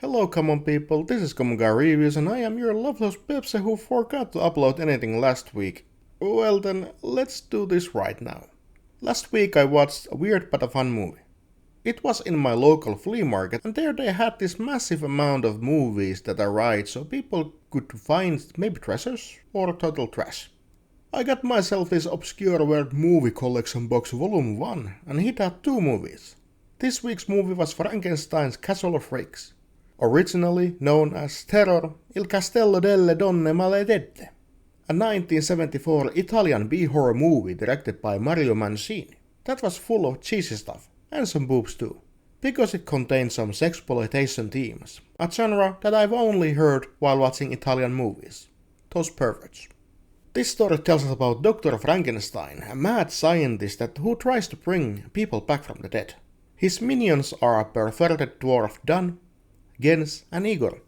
Hello common people, this is Common Guy Reviews and I am your loveless Pepsi who forgot to upload anything last week. Well then, let's do this right now. Last week I watched a weird but a fun movie. It was in my local flea market and there they had this massive amount of movies that are right so people could find maybe treasures or total trash. I got myself this obscure weird movie collection box volume 1 and it had 2 movies. This week's movie was Frankenstein's Castle of Freaks, originally known as Terror il Castello delle Donne Maledette, a 1974 Italian B-horror movie directed by Mario Mancini that was full of cheesy stuff, and some boobs too, because it contained some sexploitation themes, a genre that I've only heard while watching Italian movies. Those perverts. This story tells us about Dr. Frankenstein, a mad scientist who tries to bring people back from the dead. His minions are a perverted dwarf Dan, Gens and Igor,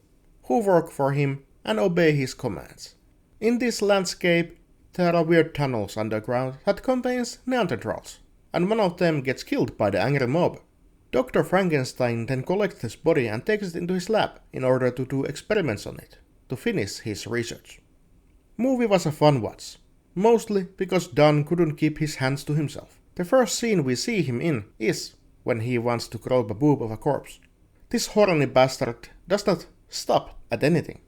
who work for him and obey his commands. In this landscape, there are weird tunnels underground that contains Neanderthals, and one of them gets killed by the angry mob. Dr. Frankenstein then collects his body and takes it into his lab in order to do experiments on it, to finish his research. Movie was a fun watch, mostly because Dan couldn't keep his hands to himself. The first scene we see him in is when he wants to grope a boob of a corpse. This horny bastard does not stop at anything.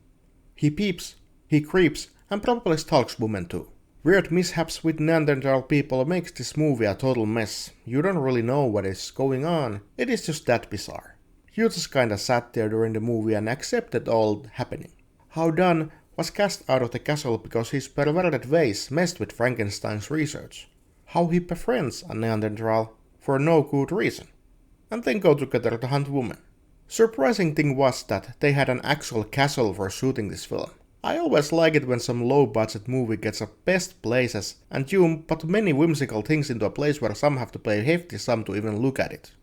He peeps, he creeps, and probably stalks women too. Weird mishaps with Neanderthal people makes this movie a total mess. You don't really know what is going on, it is just that bizarre. You just kinda sat there during the movie and accepted all happening. How Dan was cast out of the castle because his perverted ways messed with Frankenstein's research. How he befriends a Neanderthal for no good reason, and then go together to hunt women. Surprising thing was that they had an actual castle for shooting this film. I always like it when some low budget movie gets a best places and you put many whimsical things into a place where some have to pay hefty sum to even look at it.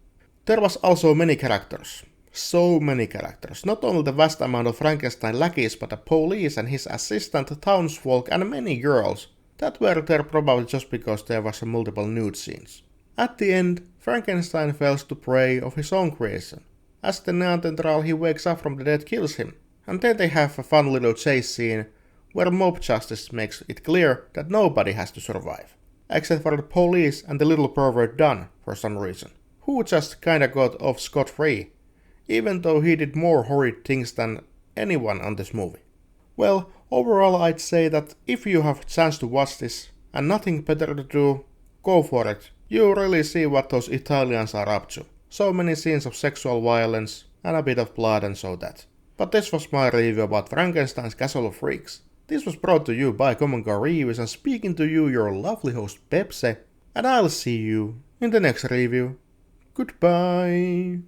There was also many characters. So many characters. Not only the vast amount of Frankenstein lackeys but the police and his assistant, townsfolk and many girls that were there probably just because there was multiple nude scenes. At the end, Frankenstein falls to prey of his own creation. As the Neanderthal he wakes up from the dead kills him, and then they have a fun little chase scene where mob justice makes it clear that nobody has to survive, except for the police and the little pervert Dan for some reason, who just kinda got off scot-free, even though he did more horrid things than anyone on this movie. Well, overall I'd say that if you have a chance to watch this and nothing better to do, go for it. You really see what those Italians are up to. So many scenes of sexual violence and a bit of blood and so that. But this was my review about Frankenstein's Castle of Freaks. This was brought to you by Common Guy Reviews and speaking to you your lovely host Pepsi. And I'll see you in the next review. Goodbye.